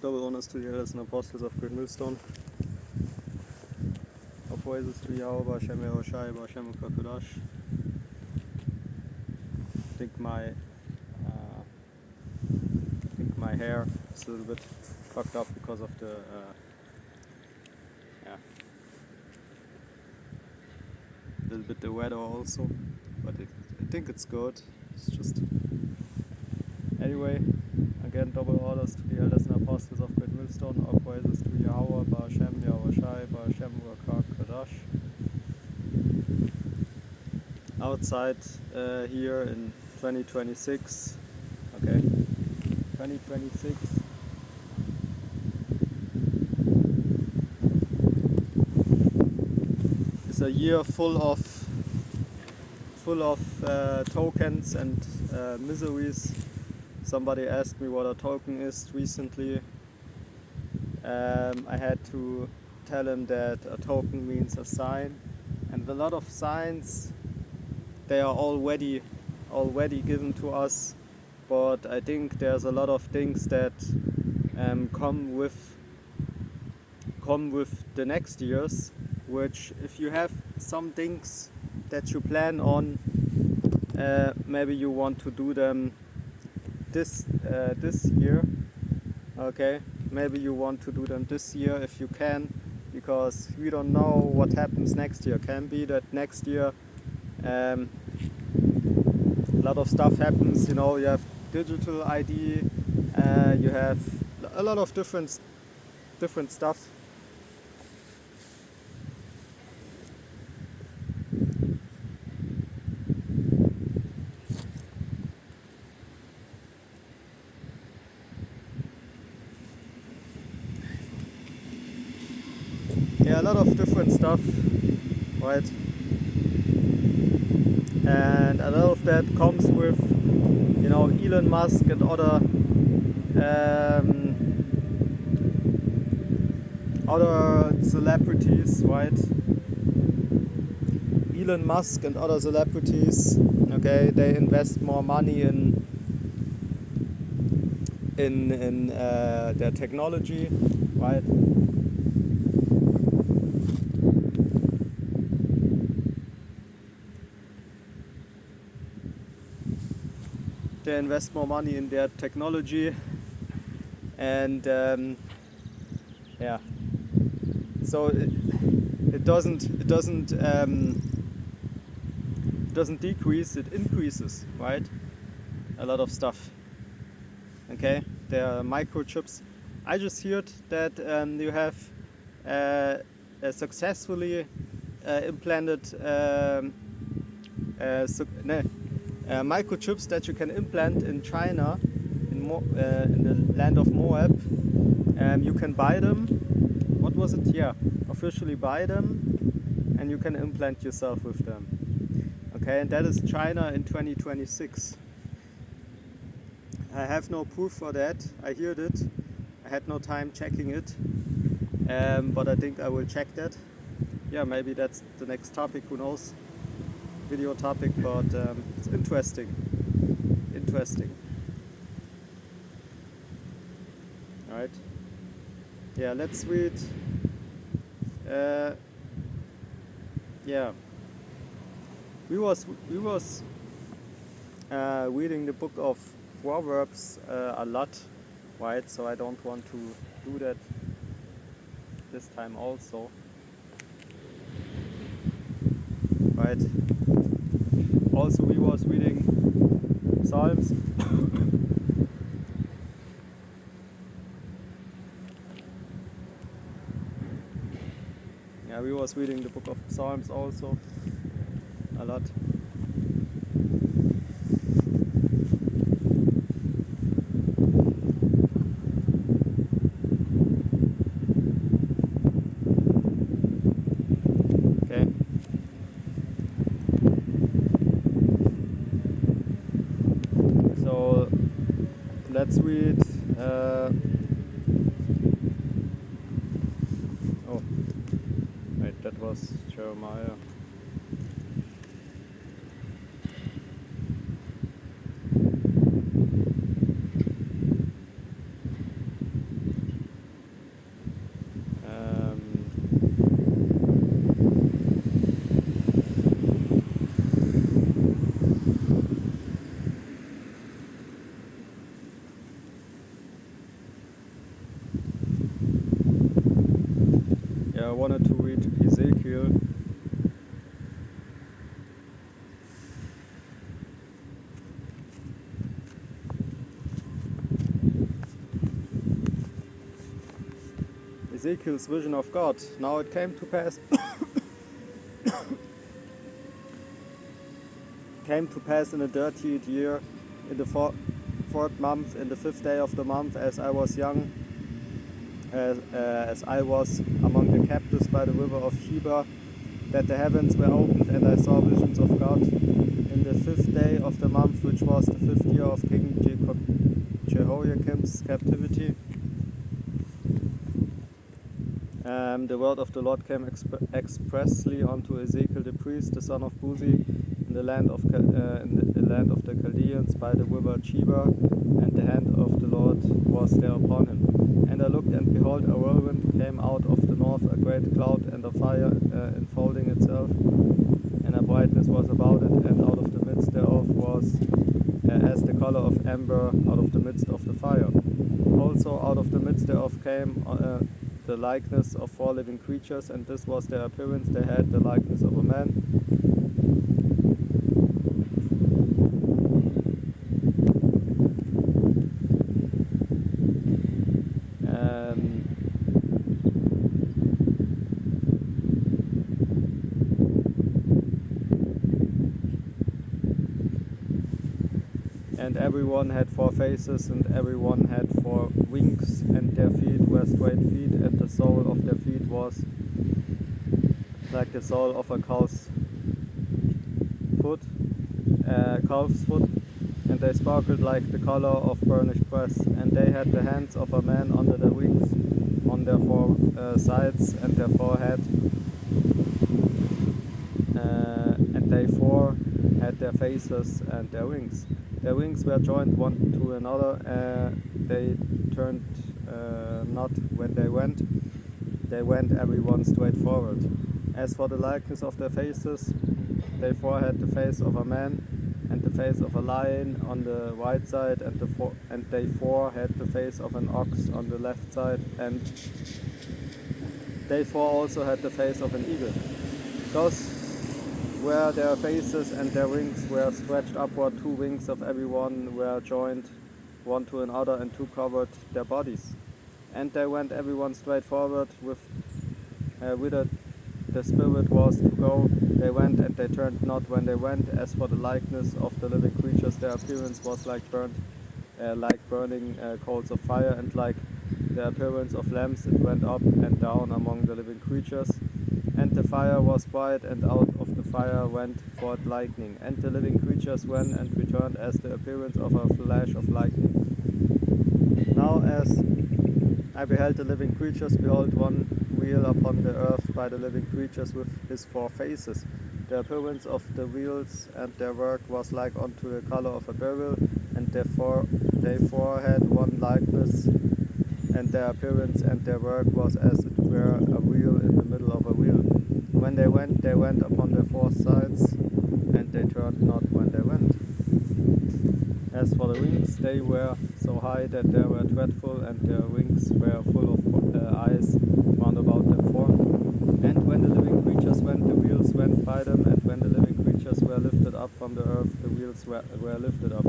Double honors to the elders and apostles of Great Millstone. All praises to Yahweh, B'Hashem Yehoshai, B'Hashem Kakodash. I think my hair is a little bit fucked up because of the a little bit the weather also, but I think it's good. It's just anyway. Again, double orders to the elders and apostles of Great Millstone. All praises to Yahweh, B'Hashem Yehoshai, B'Hashem Kakodash. Outside here in 2026. Okay, 2026. It's a year full of tokens and miseries. Somebody asked me what a token is recently. I had to tell him that a token means a sign, and a lot of signs, they are already given to us, but I think there's a lot of things that come with the next years, which if you have some things that you plan on, maybe you want to do them this year. Okay, maybe you want to do them this year if you can, because we don't know what happens next year. Can be that next year a lot of stuff happens. You know, you have digital ID, you have a lot of different stuff. Yeah, a lot of different stuff, right? And a lot of that comes with, you know, Elon Musk and other celebrities, right? Elon Musk and other celebrities, okay, they invest more money in their technology, right? They invest more money in their technology, and yeah, so it doesn't decrease, it increases, right? A lot of stuff. Okay, there are microchips. I just heard that you have successfully implanted microchips that you can implant in China, in the land of Moab. You can buy them. What was it? Yeah, officially buy them, and you can implant yourself with them. Okay, and that is China in 2026. I have no proof for that. I heard it. I had no time checking it, but I think I will check that. Yeah, maybe that's the next topic. Who knows? Video topic, but it's interesting. All right. Yeah, let's read. Yeah. We was reading the book of Proverbs a lot, right? So I don't want to do that this time also, right? Also, we was reading Psalms. Yeah, we was reading the book of Psalms also a lot. Okay. So let's read. Oh, wait, that was Jeremiah. I wanted to read Ezekiel. Ezekiel's vision of God. Now it came to pass in the 30th year, in the fourth month, in the 5th day of the month, as I was young, as I was among the captives by the river of Sheba, that the heavens were opened, and I saw visions of God. In the 5th day of the month, which was the 5th year of King Jehoiakim's captivity, the word of the Lord came expressly unto Ezekiel the priest, the son of Buzi, in the land of the Chaldeans by the river Sheba, and the hand of the Lord was there upon him. And I looked, and behold, a whirlwind came out of the north, a great cloud and a fire enfolding itself, and a brightness was about it, and out of the midst thereof was as the color of amber out of the midst of the fire. Also out of the midst thereof came the likeness of 4 living creatures, and this was their appearance. They had the likeness of a man. And everyone had 4 faces, and everyone had 4 wings, and their feet were straight feet, and the sole of their feet was like the sole of a calf's foot, and they sparkled like the color of burnished brass. And they had the hands of a man under their wings, on their 4 sides, and their forehead, and they 4 had their faces and their wings. Their wings were joined one to another, they turned not when they went everyone straight forward. As for the likeness of their faces, they 4 had the face of a man, and the face of a lion on the right side, and they 4 had the face of an ox on the left side, and they 4 also had the face of an eagle. Those where their faces, and their wings were stretched upward. 2 wings of every one were joined one to another, and 2 covered their bodies. And they went everyone straight forward, whither the Spirit was to go. They went, and they turned not when they went. As for the likeness of the living creatures, their appearance was like burning coals of fire, and like the appearance of lamps it went up and down among the living creatures. And the fire was bright, and out of the fire went forth lightning. And the living creatures went and returned as the appearance of a flash of lightning. Now as I beheld the living creatures, behold, one wheel upon the earth by the living creatures with his 4 faces. The appearance of the wheels and their work was like unto the color of a beryl, and they 4 had one likeness, and their appearance and their work was as it were a wheel in the middle of a wheel. When they went upon their 4 sides, and they turned not when they went. As for the wings, they were so high that they were dreadful, and their wings were full of eyes round about them 4. And when the living creatures went, the wheels went by them, and when the living creatures were lifted up from the earth, the wheels were lifted up.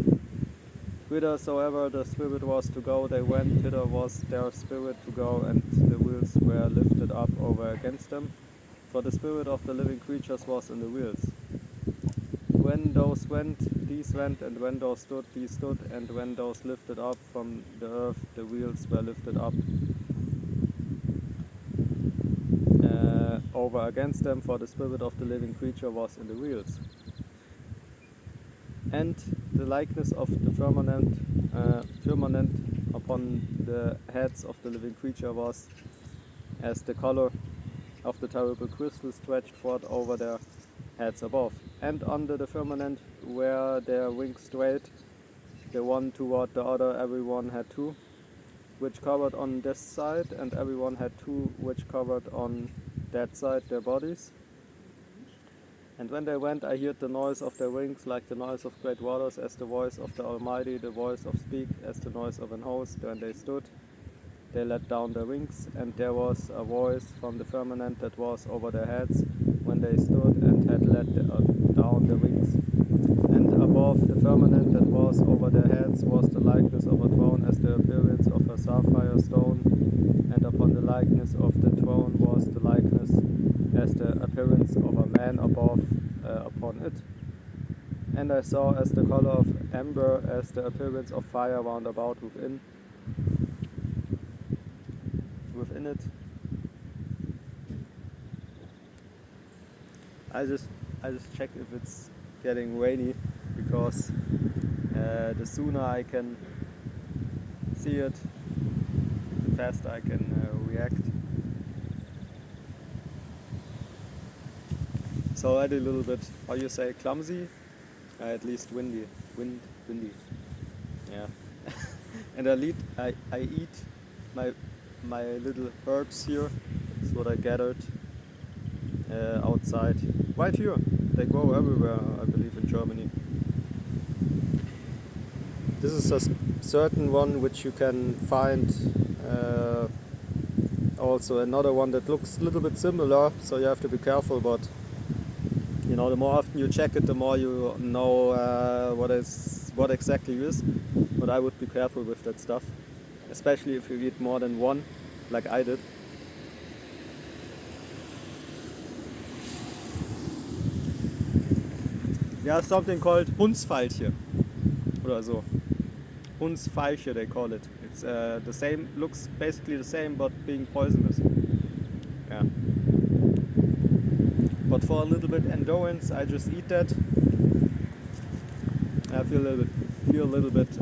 Whithersoever the Spirit was to go, they went, thither was their spirit to go, and the wheels were lifted up over against them, for the spirit of the living creatures was in the wheels. When those went, these went, and when those stood, these stood, and when those lifted up from the earth, the wheels were lifted up over against them, for the spirit of the living creature was in the wheels. And the likeness of the firmament upon the heads of the living creature was as the color of the terrible crystal stretched forth over their heads above. And under the firmament were their wings straight, the one toward the other, every one had 2, which covered on this side, and every one had 2 which covered on that side their bodies. And when they went, I heard the noise of their wings like the noise of great waters, as the voice of the Almighty, the voice of speak, as the noise of an host. When they stood, they let down their wings, and there was a voice from the firmament that was over their heads when they stood and had let down their wings. And above the firmament that was over their heads was the likeness of a throne as the appearance of a sapphire stone, and upon the likeness of the throne was the likeness as the appearance of a man above upon it. And I saw as the color of amber as the appearance of fire round about within it. I just check if it's getting rainy, because the sooner I can see it, the faster I can react. It's already a little bit, how you say, clumsy? At least windy. Windy. Yeah. And I eat my little herbs here. That's what I gathered outside. Right here. They grow everywhere, I believe, in Germany. This is a certain one which you can find. Also another one that looks a little bit similar, so you have to be careful, but you know, the more often you check it, the more you know what exactly it is. But I would be careful with that stuff, especially if you eat more than one, like I did. Yeah, something called Hundsfeilche oder so. Hundsfeilche they call it. It's the same, looks basically the same, but being poisonous. Yeah. But for a little bit endurance, I just eat that. I feel a little bit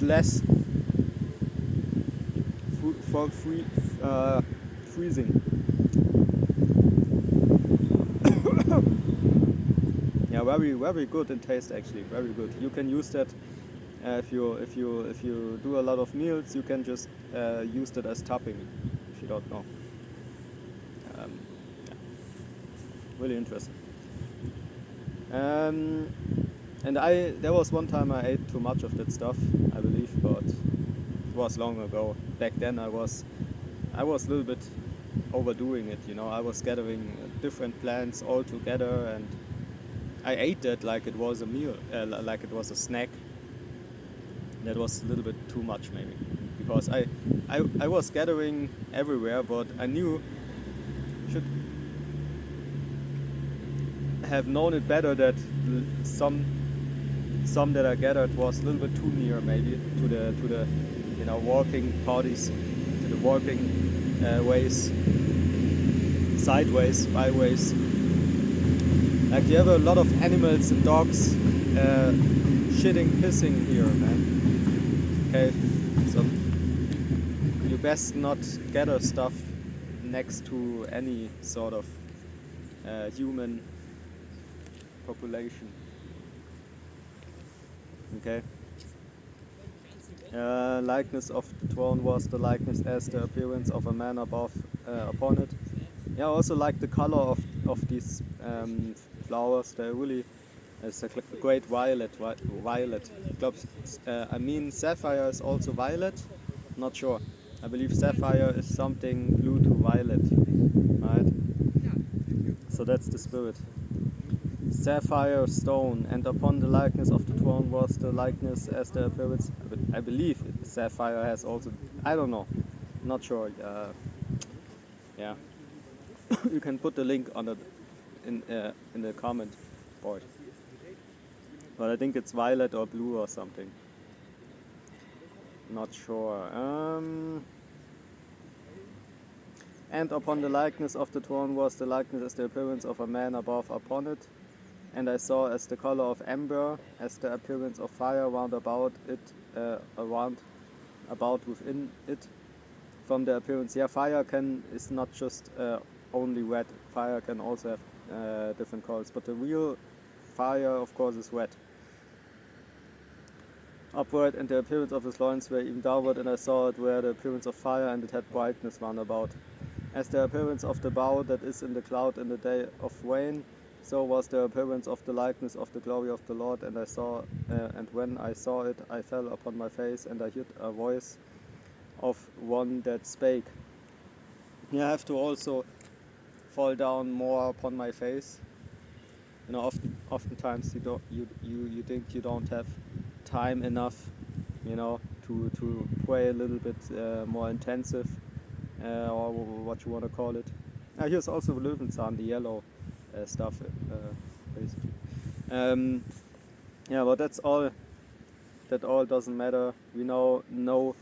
less freezing. Yeah, very good in taste actually. Very good. You can use that if you do a lot of meals. You can just use that as topping if you don't know. Yeah. Really interesting. And there was one time I ate too much of that stuff, I believe, but it was long ago. Back then I was a little bit overdoing it, you know. I was gathering different plants all together, and I ate that like it was a meal, like it was a snack. That was a little bit too much maybe, because I was gathering everywhere, but I knew should have known it better that some that I gathered was a little bit too near maybe to the you know, walking parties, to the walking ways, sideways, byways. Like you have a lot of animals and dogs shitting, pissing here, man. Okay, so you best not gather stuff next to any sort of human population. Okay. Likeness of the throne was the likeness as the appearance of a man above upon it. Yeah, I also like the color of these flowers. They're really, it's a great violet. I mean, sapphire is also violet. Not sure. I believe sapphire is something blue to violet, right? So that's the spirit. Sapphire stone, and upon the likeness of the throne was the likeness as the appearance. I believe sapphire has also. I don't know. Not sure. Yeah. You can put the link on in the comment board. But I think it's violet or blue or something. Not sure. And upon the likeness of the throne was the likeness as the appearance of a man above upon it. And I saw as the color of amber, as the appearance of fire round about it, about within it. From the appearance, yeah, fire is not just only red. Fire can also have different colors, but the real fire, of course, is red. Upward, and the appearance of his loins were even downward, and I saw it were the appearance of fire, and it had brightness round about. As the appearance of the bow that is in the cloud in the day of rain, so was the appearance of the likeness of the glory of the Lord, and when I saw it, I fell upon my face, and I heard a voice of one that spake. Here I have to also fall down more upon my face. You know, oftentimes you think you don't have time enough, you know, to pray a little bit more intensive, or what you want to call it. Here's also Löwenzahn, the yellow stuff, basically. Yeah, but that's all. That all doesn't matter. We know no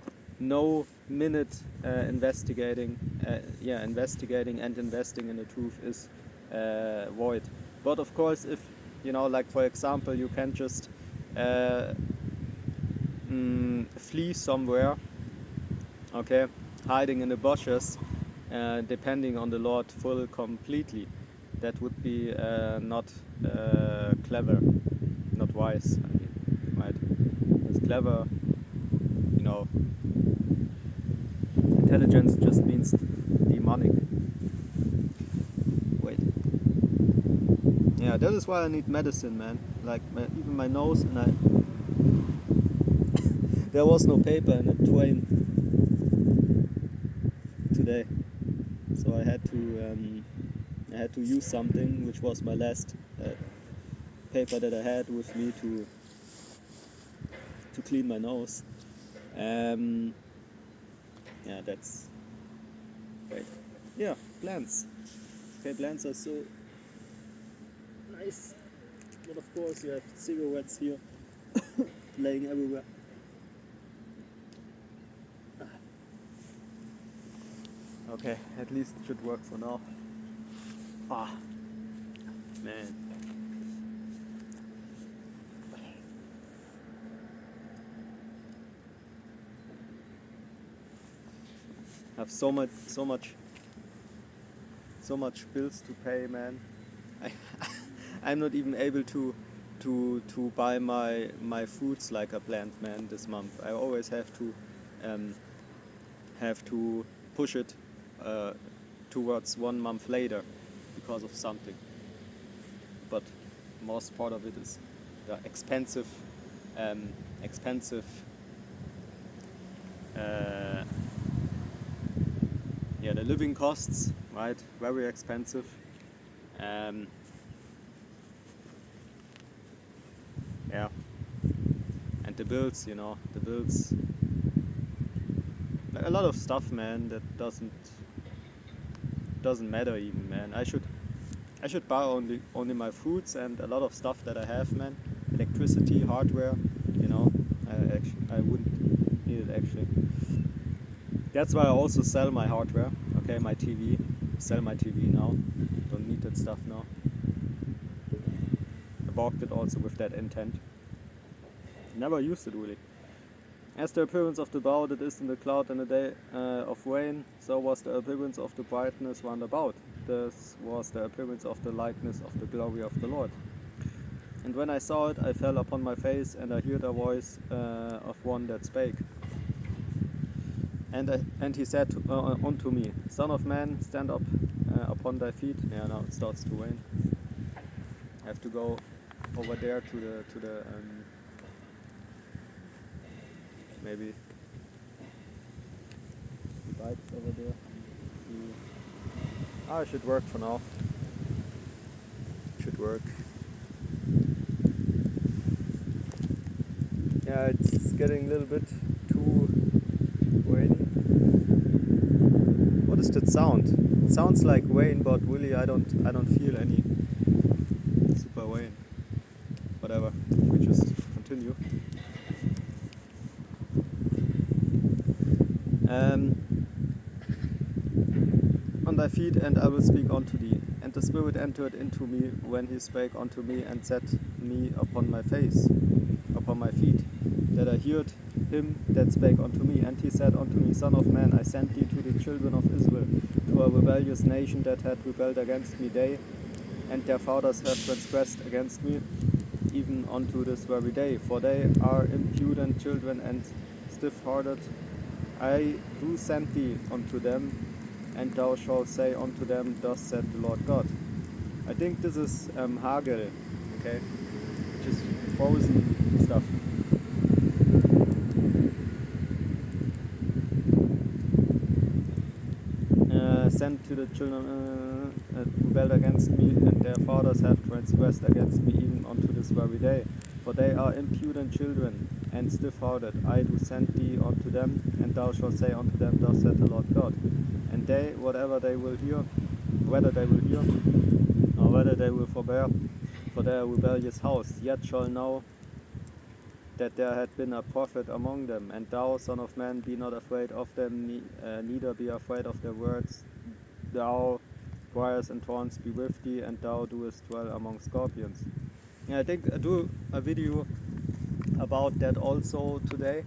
minute investigating and investing in the truth is void. But of course, if you know, like for example, you can just flee somewhere, okay, hiding in the bushes, depending on the Lord completely. That would be not clever, not wise. I mean, right? It's clever, you know. Intelligence just means demonic. Wait. Yeah, that is why I need medicine, man. Like even my nose, and there was no paper in the train today, so I had to use something, which was my last paper that I had with me to clean my nose. Yeah, that's great. Yeah, plants. Okay, plants are so nice, but of course you have cigarettes here laying everywhere. Okay, at least it should work for now. Ah, man. I have so much bills to pay, man. I'm not even able to buy my foods like I planned, man, this month. I always have to push it towards 1 month later because of something. But most part of it is the expensive the living costs, right? Very expensive. Yeah, and the bills, you know, a lot of stuff, man, that doesn't matter even, man. I should buy only my foods and a lot of stuff that I have, man. Electricity, hardware, you know. I wouldn't need it actually. That's why I also sell my hardware. Okay, my TV. Sell my TV now. Don't need that stuff now. I bought it also with that intent. Never used it really. As the appearance of the bow that is in the cloud in the day of rain, so was the appearance of the brightness round about. This was the appearance of the likeness of the glory of the Lord. And when I saw it, I fell upon my face, and I heard a voice of one that spake. And he said unto me, Son of man, stand up upon thy feet. Yeah, now it starts to rain. I have to go over there to the maybe the bikes over there. It should work for now. Should work. Yeah, it's getting a little bit too rainy. What is that sound? It sounds like rain, but really I don't feel any super rain. Whatever. We just continue. On thy feet, and I will speak unto thee. And the Spirit entered into me when he spake unto me, and set me upon my face, upon my feet, that I heard him that spake unto me. And he said unto me, Son of man, I sent thee to the children of Israel, to a rebellious nation that had rebelled against me. They and their fathers have transgressed against me, even unto this very day. For they are impudent children and stiff-hearted. I do send thee unto them, and thou shalt say unto them, Thus said the Lord God. I think this is Hagel, okay, which is frozen stuff. Sent to the children rebelled against me, and their fathers have transgressed against me even unto this very day. For they are impudent children, and stiff-hearted. I do send thee unto them, and thou shalt say unto them, Thus saith the Lord God. And they, whatever they will hear, whether they will hear, or whether they will forbear, for their rebellious house, yet shall know that there had been a prophet among them. And thou, son of man, be not afraid of them, neither be afraid of their words. Thou, briars and thorns be with thee, and thou doest dwell among scorpions. Yeah, I think I do a video about that also today.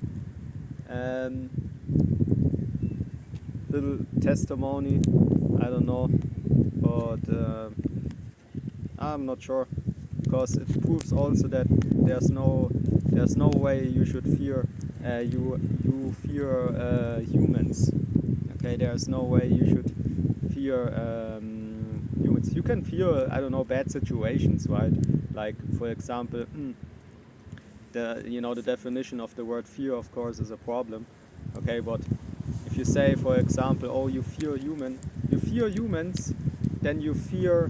Little testimony, I don't know, but I'm not sure, because it proves also that there's no way you should fear you fear humans. Okay, there's no way you should fear humans. You can fear, I don't know, bad situations, right? Like, for example, the definition of the word fear, of course, is a problem. Okay, but if you say, for example, oh, you fear humans, then you fear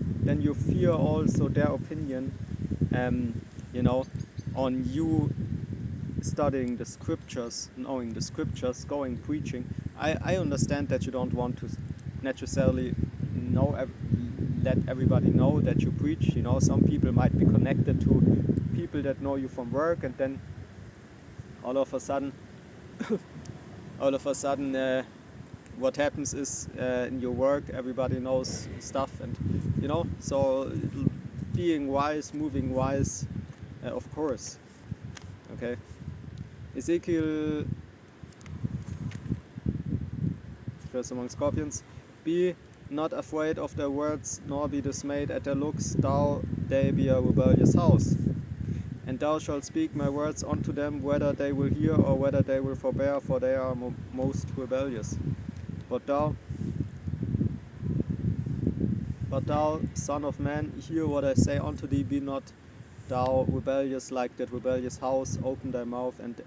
also their opinion, on you studying the scriptures, knowing the scriptures, going preaching. I understand that you don't want to necessarily let everybody know that you preach. Some people might be connected to people that know you from work, and then all of a sudden what happens is, in your work everybody knows stuff, and so being wise, moving wise, of course. Okay, Ezekiel, first among scorpions. Be not afraid of their words, nor be dismayed at their looks, they be a rebellious house. And thou shalt speak my words unto them, whether they will hear or whether they will forbear, for they are most rebellious. But thou, son of man, hear what I say unto thee, be not thou rebellious like that rebellious house, open thy mouth and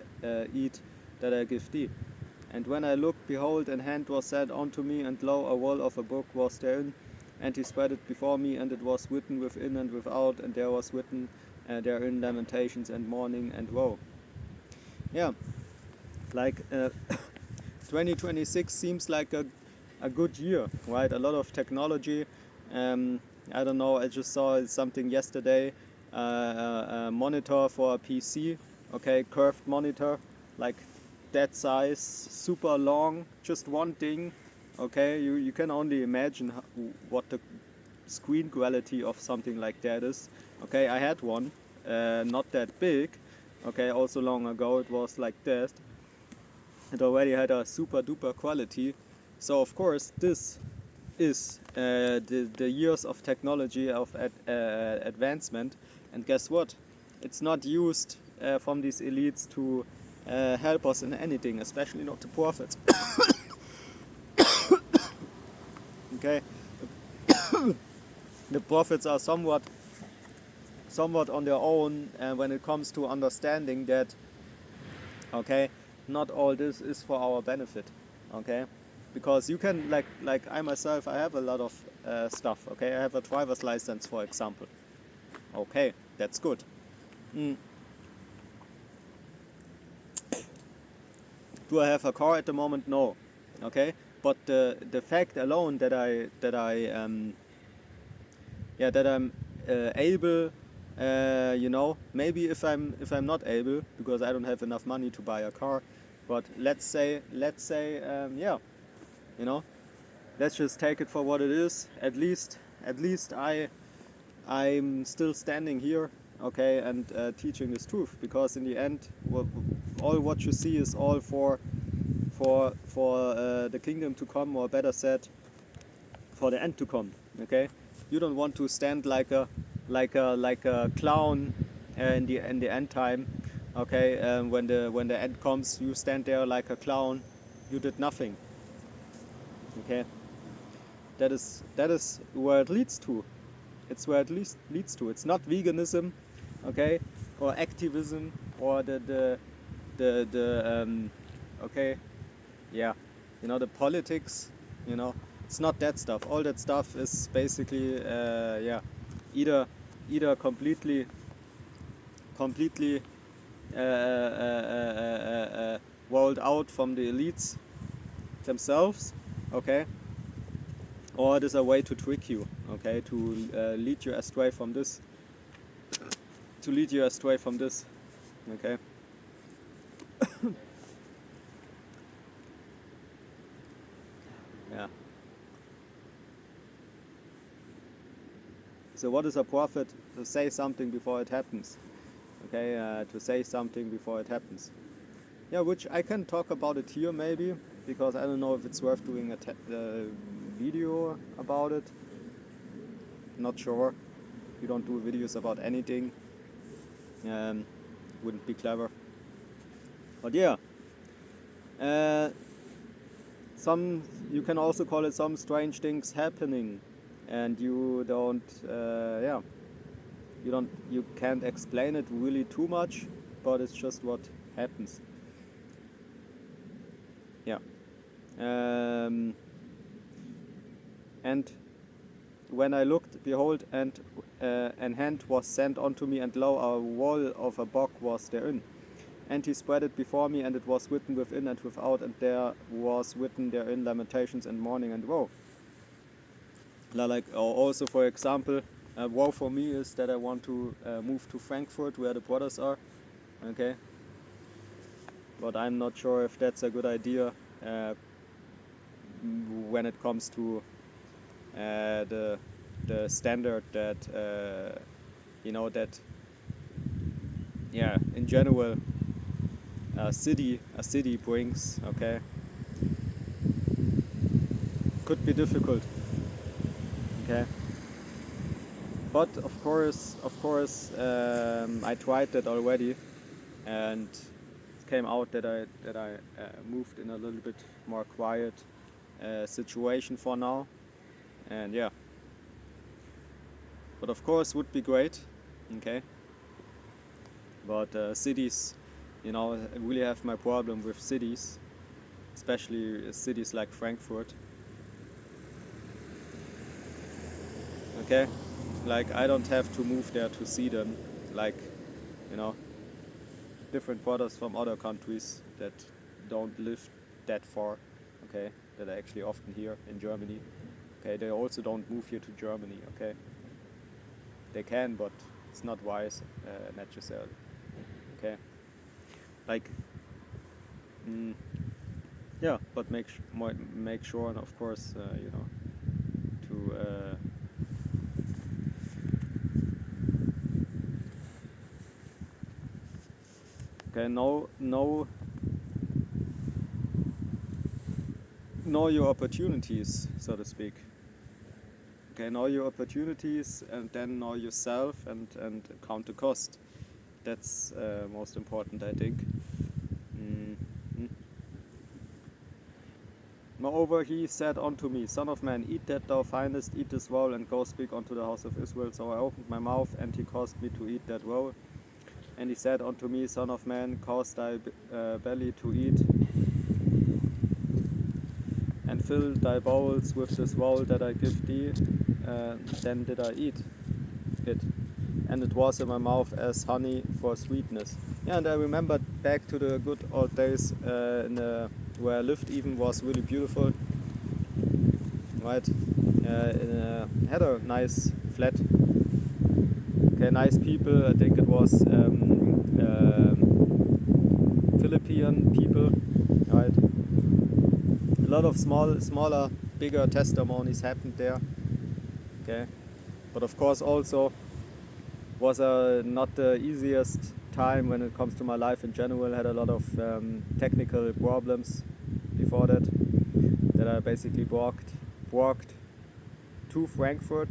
eat that I give thee. And when I looked, behold, an hand was set unto me, and lo, a roll of a book was therein, and he spread it before me, and it was written within and without, and there was written therein lamentations and mourning and woe. Yeah, like 2026 seems like a good year, right? A lot of technology. I don't know, I just saw something yesterday, a monitor for a PC, okay, curved monitor, like that size, super long, just one thing, okay, you can only imagine what the screen quality of something like that is. Okay, I had one, not that big, okay, also long ago it was like that. It already had a super duper quality. So of course this is the years of technology, of advancement, and guess what? It's not used from these elites to help us in anything, especially not the prophets. Okay, the prophets are somewhat on their own when it comes to understanding that, okay, not all this is for our benefit, okay, because you can, like I myself, I have a lot of stuff, okay, I have a driver's license, for example, okay, that's good. Do I have a car at the moment? No, okay, but the fact alone that I'm able, maybe if I'm not able because I don't have enough money to buy a car, but let's say let's just take it for what it is. At least I'm still standing here, okay, and teaching this truth, because in the end, all what you see is all for the kingdom to come, or better said, for the end to come. Okay, you don't want to stand like a clown in the end time. Okay, when the end comes, you stand there like a clown. You did nothing. Okay, that is where it leads to. it's where it leads to. It's not veganism, okay, or activism, or the okay, yeah, the politics, it's not that stuff. All that stuff is basically yeah, either completely rolled out from the elites themselves, okay, or it is a way to trick you, okay, to lead you astray from this, okay. Yeah. So what is a prophet? To say something before it happens, okay, to say something before it happens. Yeah, which I can talk about it here maybe, because I don't know if it's worth doing a video about it. Not sure. You don't do videos about anything. Wouldn't be clever. But yeah, you can also call it some strange things happening, and you can't explain it really too much, but it's just what happens. Yeah. And when I looked, behold, and an hand was sent unto me, and lo, a wall of a book was therein. And he spread it before me, and it was written within and without, and there was written therein lamentations and mourning and woe. Like also, for example, woe for me is that I want to move to Frankfurt, where the brothers are, okay? But I'm not sure if that's a good idea when it comes to the standard that that in general a city brings, okay. Could be difficult, okay. But of course I tried that already, and it came out that I moved in a little bit more quiet situation for now, and yeah. But of course would be great, okay. But cities, I really have my problem with cities, especially cities like Frankfurt. Okay, like I don't have to move there to see them, like different brothers from other countries that don't live that far, okay, that are actually often here in Germany, okay, they also don't move here to Germany, okay. They can, but it's not wise necessarily, okay. Like yeah, but make sure, and of course to okay, know your opportunities, so to speak. Okay, know your opportunities, and then know yourself, and count the cost. That's most important, I think. Moreover, he said unto me, Son of man, eat that thou findest, eat this roll, and go speak unto the house of Israel. So I opened my mouth, and he caused me to eat that roll. And he said unto me, Son of man, cause thy belly to eat, and fill thy bowels with this roll that I give thee. Then did I eat it, and it was in my mouth as honey for sweetness. Yeah, and I remembered back to the good old days where I lived, even was really beautiful, right? Had a nice flat, okay, nice people. I think it was Philippine people, right? A lot of smaller, bigger testimonies happened there, okay. But of course also was not the easiest time when it comes to my life in general. I had a lot of technical problems before that I basically walked to Frankfurt.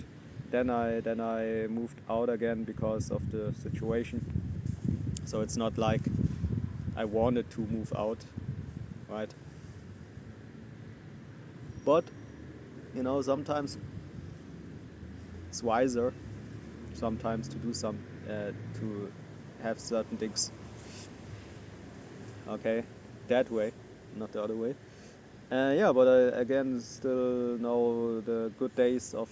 Then I moved out again because of the situation. So it's not like I wanted to move out, right? But sometimes it's wiser sometimes to do some to have certain things. Okay, that way, not the other way. Yeah, but I again still know the good days of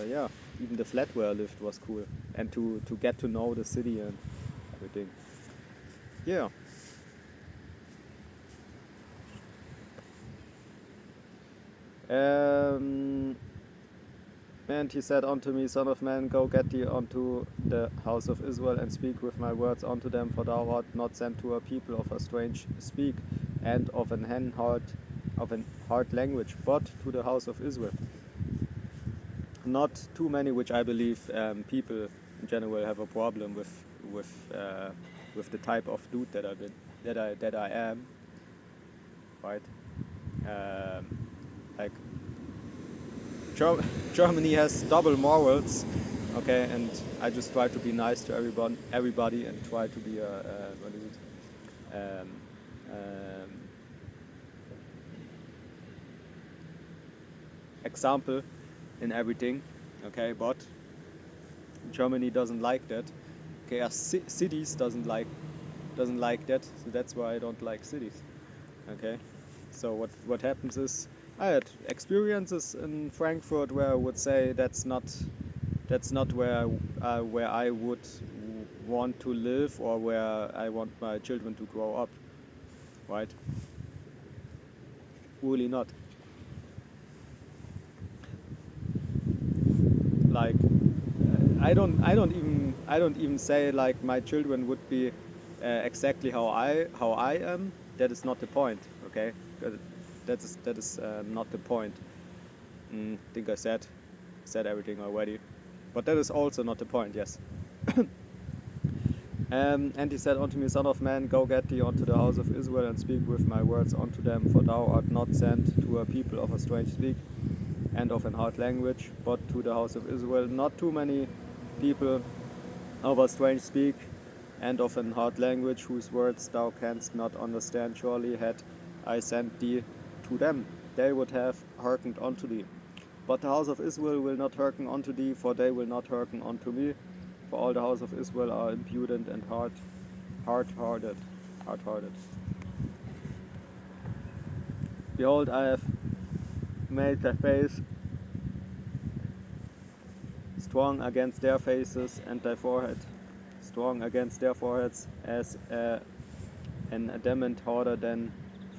yeah. Even the flat where I lived was cool, and to get to know the city and everything. Yeah. And he said unto me, Son of man, go get thee unto the house of Israel, and speak with my words unto them, for thou art not sent to a people of a strange speak, and of an hard language, but to the house of Israel. Not too many, which I believe people in general have a problem with the type of dude that I am, right? Like Germany has double morals, okay, and I just try to be nice to everybody, and try to be what is it? Um, um, example in everything, okay. But Germany doesn't like that. Okay, cities doesn't like that, so that's why I don't like cities. Okay, so what happens is I had experiences in Frankfurt where I would say that's not where I would want to live, or where I want my children to grow up, right? Really not. Like I don't even say like my children would be exactly how I am. That is not the point, okay? That is not the point. I think I said everything already, but that is also not the point. Yes. And he said unto me, Son of man, go get thee unto the house of Israel, and speak with my words unto them, for thou art not sent to a people of a strange speak, and of an hard language, but to the house of Israel. Not too many people of a strange speak, and of an hard language, whose words thou canst not understand. Surely had I sent thee to them, they would have hearkened unto thee. But the house of Israel will not hearken unto thee, for they will not hearken unto me. For all the house of Israel are impudent and hard-hearted. Behold, I have made their face strong against their faces, and thy forehead strong against their foreheads, as an adamant harder than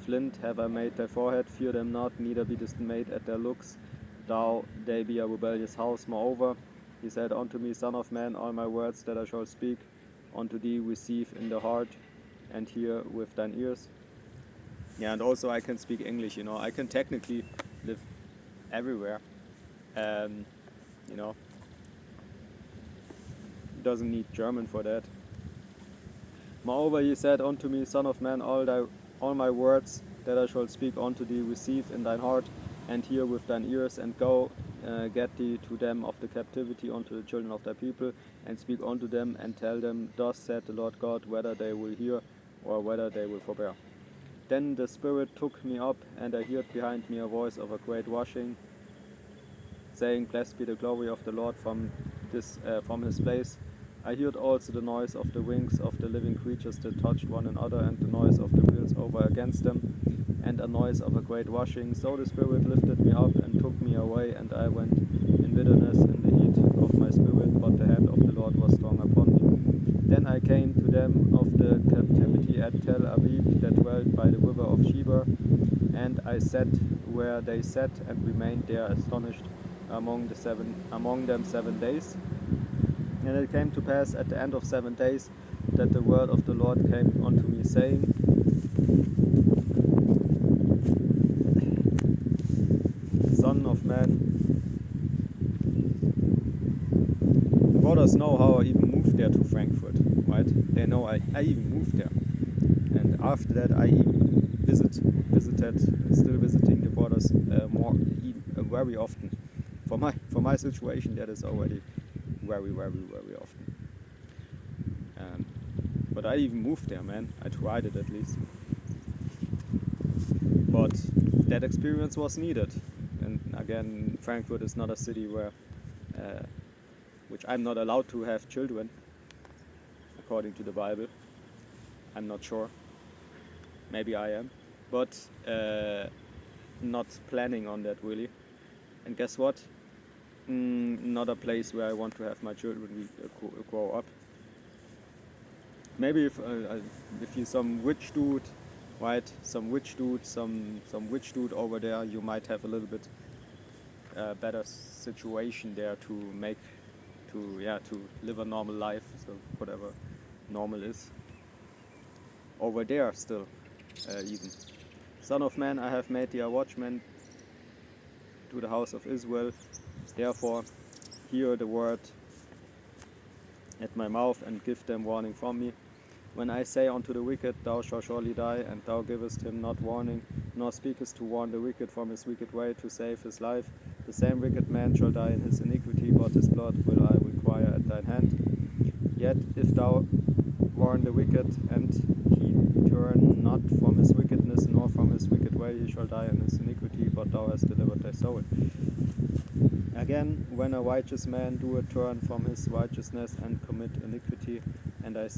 flint have I made thy forehead. Fear them not, neither be dismayed at their looks, though they be a rebellious house. Moreover, he said unto me, Son of man, all my words that I shall speak unto thee receive in the heart, and hear with thine ears. Yeah, and also I can speak English, you know. I can technically live everywhere. You know, doesn't need German for that. Moreover, he said unto me, Son of man, all my words that I shall speak unto thee receive in thine heart, and hear with thine ears, and go get thee to them of the captivity unto the children of thy people, and speak unto them, and tell them, Thus said the Lord God, whether they will hear, or whether they will forbear. Then the Spirit took me up, and I heard behind me a voice of a great rushing, saying, Blessed be the glory of the Lord from his place. I heard also the noise of the wings of the living creatures that touched one another, and the noise of the wheels over against them, and a noise of a great rushing. So the Spirit lifted me up and took me away, and I went in bitterness in the heat of my spirit, but the hand of the Lord was strong upon me. Then I came to them of the captivity at Tel Aviv, that dwelt by the river of Shebar, and I sat where they sat, and remained there astonished among them 7 days. And it came to pass at the end of 7 days that the word of the Lord came unto me, saying, Son of man, brothers know how I even moved there to Frankfurt, right? They know I even moved there. And after that I even visited, still visiting the brothers very often. For my situation, that is already very often. But I even moved there, man. I tried it at least. But that experience was needed. And again, Frankfurt is not a city where which I'm not allowed to have children, according to the Bible. I'm not sure. Maybe I am. But not planning on that really. And guess what? Not a place where I want to have my children grow up. Maybe if you're some rich dude, right? Some rich dude over there, you might have a little bit better situation there to live a normal life. So whatever normal is. Over there still, even. Son of man, I have made thee a watchman to the house of Israel. Therefore, hear the word at my mouth and give them warning from me. When I say unto the wicked, thou shalt surely die, and thou givest him not warning, nor speakest to warn the wicked from his wicked way to save his life, the same wicked man shall die in his iniquity, but his blood will I require at thine hand. Yet if thou warn the wicked, and he turn not from his wickedness, nor from his wicked way, he shall die in his iniquity, but thou hast delivered thy soul. Again, when a righteous man doeth turn from his righteousness and commit iniquity, and I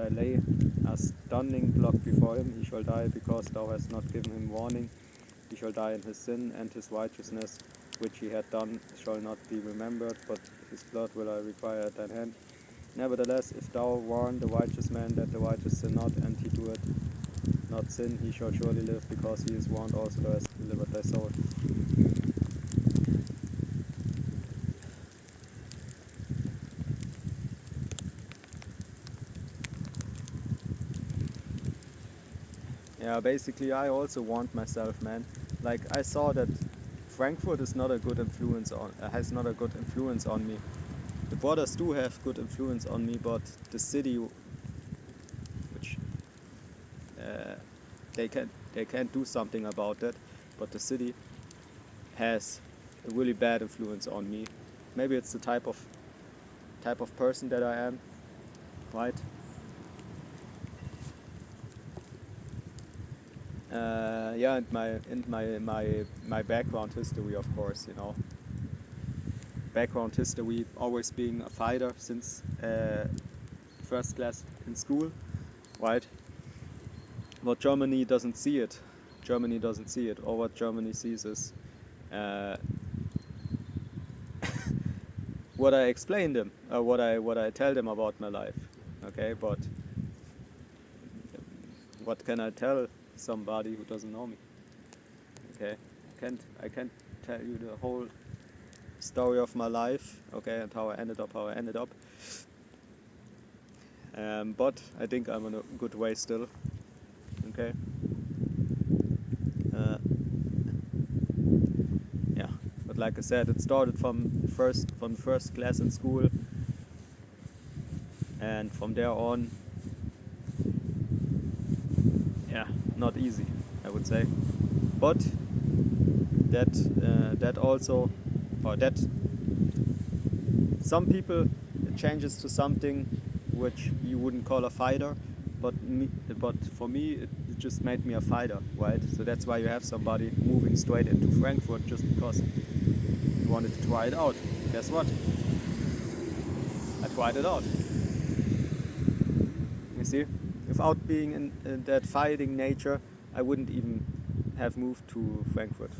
lay a stumbling block before him, he shall die, because thou hast not given him warning. He shall die in his sin, and his righteousness which he had done shall not be remembered, but his blood will I require at thine hand. Nevertheless, if thou warn the righteous man that the righteous sin not, and he doeth not sin, he shall surely live, because he is warned also thou hast delivered thy soul. Yeah, basically I also warned myself, man. Like I saw that Frankfurt is not a good influence on has not a good influence on me. The brothers do have good influence on me, but the city, which they can't do something about that, but the city has a really bad influence on me. Maybe it's the type of person that I am, right? Yeah, and my background history, of course, you know. Background history, always being a fighter since first class in school, right? But Germany doesn't see it. Germany doesn't see it. All what Germany sees is what I explain them, what I tell them about my life. Okay, but what can I tell somebody who doesn't know me? Okay, I can't tell you the whole story of my life. Okay, and how I ended up. But I think I'm in a good way still. Okay. Yeah, but like I said, it started from first class in school, and from there on, yeah, not easy, I would say. But that also, or that some people it changes to something which you wouldn't call a fighter, but for me it just made me a fighter, right? So that's why you have somebody moving straight into Frankfurt just because he wanted to try it out. Guess what? I tried it out. You see, without being in that fighting nature, I wouldn't even have moved to Frankfurt.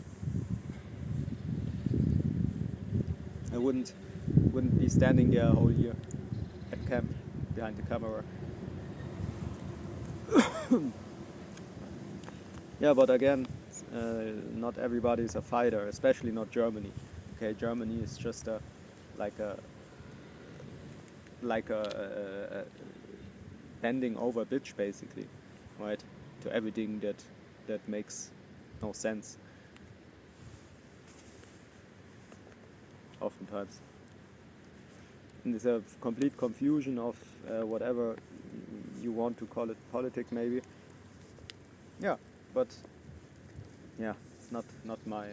I wouldn't be standing there a whole year at camp behind the camera. Yeah, but again, not everybody is a fighter, especially not Germany. Okay, Germany is just like a bending over bitch basically, right? To everything that makes no sense. Oftentimes. And it's a complete confusion of whatever you want to call it, politic maybe. Yeah, but yeah, it's not my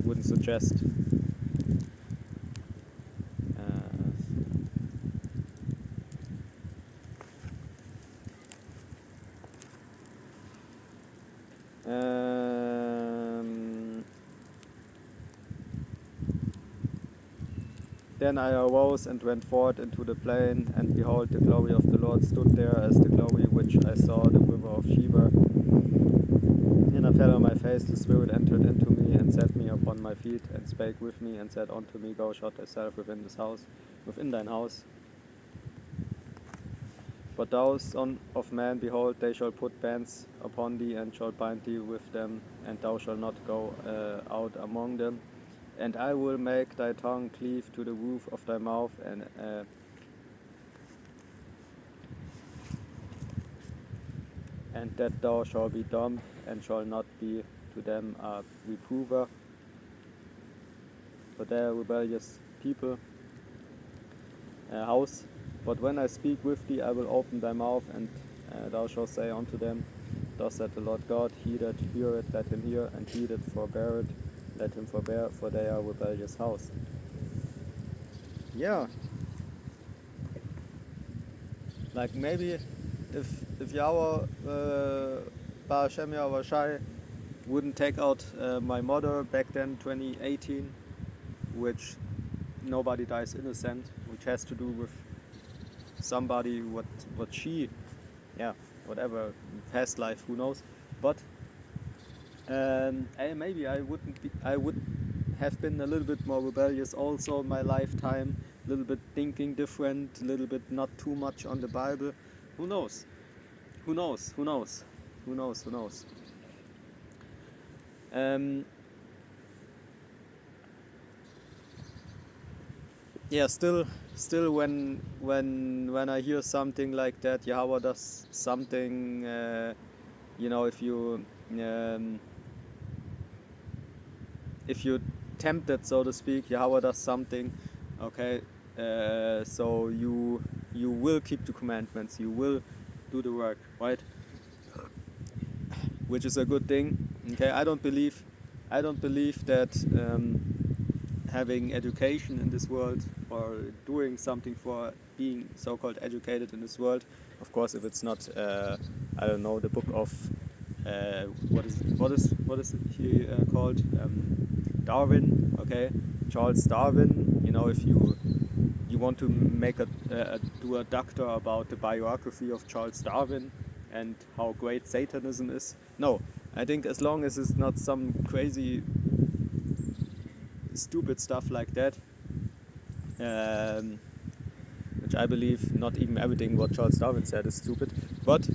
wouldn't suggest. Then I arose and went forth into the plain, and behold, the glory of the Lord stood there as the glory which I saw the river of Sheba. And I fell on my face, the Spirit entered into me, and set me upon my feet, and spake with me, and said unto me, Go shut thyself within this house, within thine house. But thou, son of man, behold, they shall put bands upon thee, and shall bind thee with them, and thou shalt not go out among them. And I will make thy tongue cleave to the roof of thy mouth, and that thou shalt be dumb, and shalt not be to them a reprover. For they are rebellious people, house. But when I speak with thee, I will open thy mouth, and thou shalt say unto them, Thus saith the Lord God, He that heareth, let him hear, and he that forbeareth, let him forbear, for they are rebellious house. Yeah. Like maybe if Yahweh Baal Shem Yahweh Shai wouldn't take out my mother back then, 2018, which nobody dies innocent, which has to do with somebody what she, whatever, past life, who knows. But maybe I would have been a little bit more rebellious also in my lifetime, a little bit thinking different, a little bit not too much on the Bible. Who knows? Who knows? Who knows? Who knows? Who knows? Yeah, still when I hear something like that, Yahweh does something, if you tempted, so to speak, Yahweh does something, okay, so you will keep the commandments, you will do the work, right? Which is a good thing. Okay, I don't believe that having education in this world, or doing something for being so-called educated in this world, of course, if it's not, I don't know, the book of what is he called? Darwin, okay, Charles Darwin. You know, if you want to make do a doctor about the biography of Charles Darwin and how great Satanism is. No, I think as long as it's not some crazy, stupid stuff like that, which I believe not even everything what Charles Darwin said is stupid. But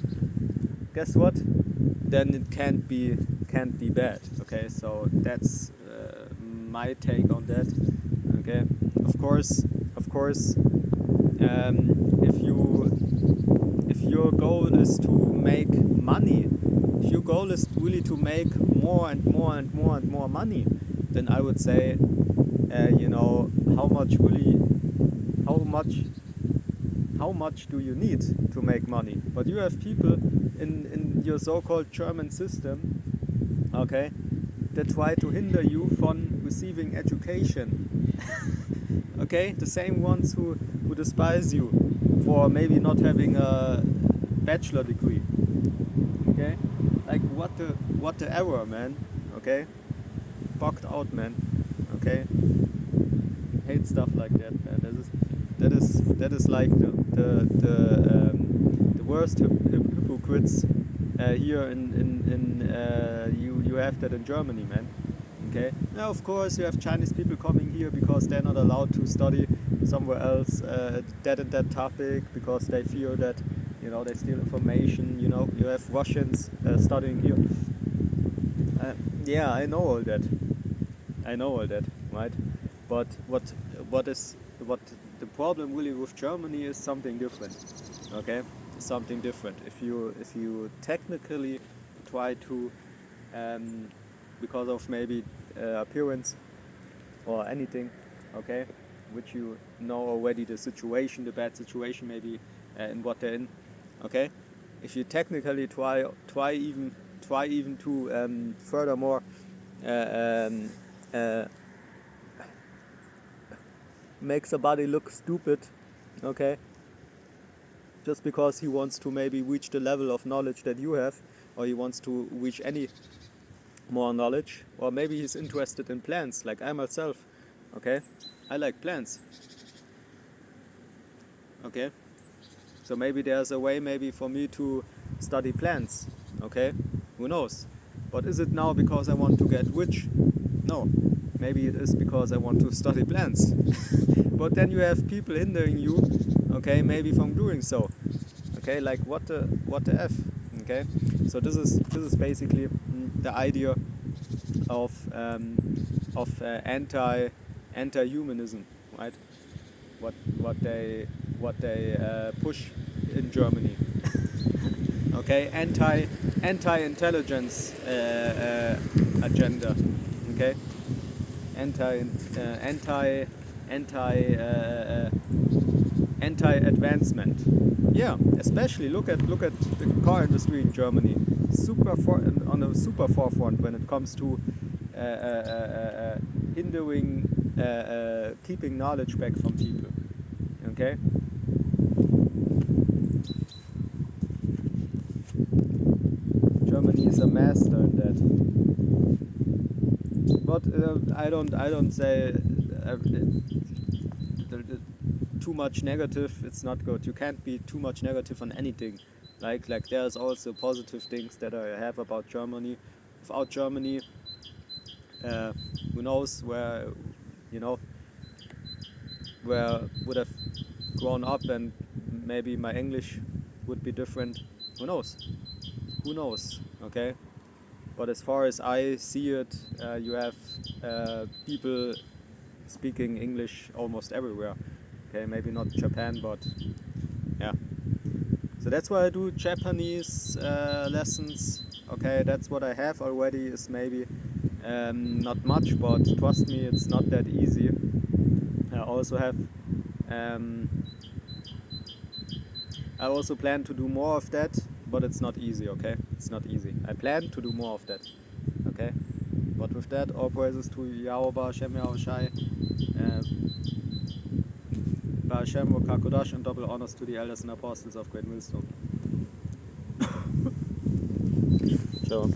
guess what? Then it can't be bad. Okay, so that's my take on that. Okay, of course, if your goal is to make money, if your goal is really to make more and more and more and more money, then I would say, how much do you need to make money? But you have people in your so-called German system, okay, that try to hinder you from receiving education. Okay, the same ones who despise you for maybe not having a bachelor degree. Okay, like what the error, man. Okay, bugged out, man. Okay, hate stuff like that, man. That is like the worst hypocrites here you have that in Germany, man. Okay. Now, of course, you have Chinese people coming here because they're not allowed to study somewhere else that and that topic, because they fear that they steal information. You have Russians studying here. Yeah, I know all that, right? But what the problem really with Germany is something different. Okay, something different. If you technically try to, because of maybe appearance or anything, okay, which you know already the bad situation maybe in what they're in, okay. If you technically try even to furthermore make somebody look stupid, okay, just because he wants to maybe reach the level of knowledge that you have, or he wants to reach any more knowledge, or maybe he's interested in plants like I myself. Okay, I like plants. okay? So maybe there's a way maybe for me to study plants, okay? Who knows? But is it now because I want to get rich? No. Maybe it is because I want to study plants. But then you have people hindering you, okay, maybe from doing so. Okay, like what the F? Okay? So this is basically the idea of anti-humanism, right? What they push in Germany. Okay, anti-intelligence agenda. Okay, anti-advancement. Yeah, especially look at the car industry in Germany. On a super forefront when it comes to hindering keeping knowledge back from people. Okay. Germany is a master in that. But I don't say too much negative. It's not good. You can't be too much negative on anything. Like there's also positive things that I have about Germany. Without Germany, who knows where where would have grown up, and maybe my English would be different. Who knows? Who knows? Okay. But as far as I see it, you have people speaking English almost everywhere. Okay, maybe not Japan, but yeah. So that's why I do Japanese lessons. Okay, that's what I have already. Is maybe not much, but trust me, it's not that easy. I also have. I also plan to do more of that, but it's not easy. Okay, it's not easy. I plan to do more of that. Okay, but with that, all praises to Yahweh, Shem Yahushai, Hashem, Kakodash, and double honors to the elders and apostles of Great Millstone. Sure.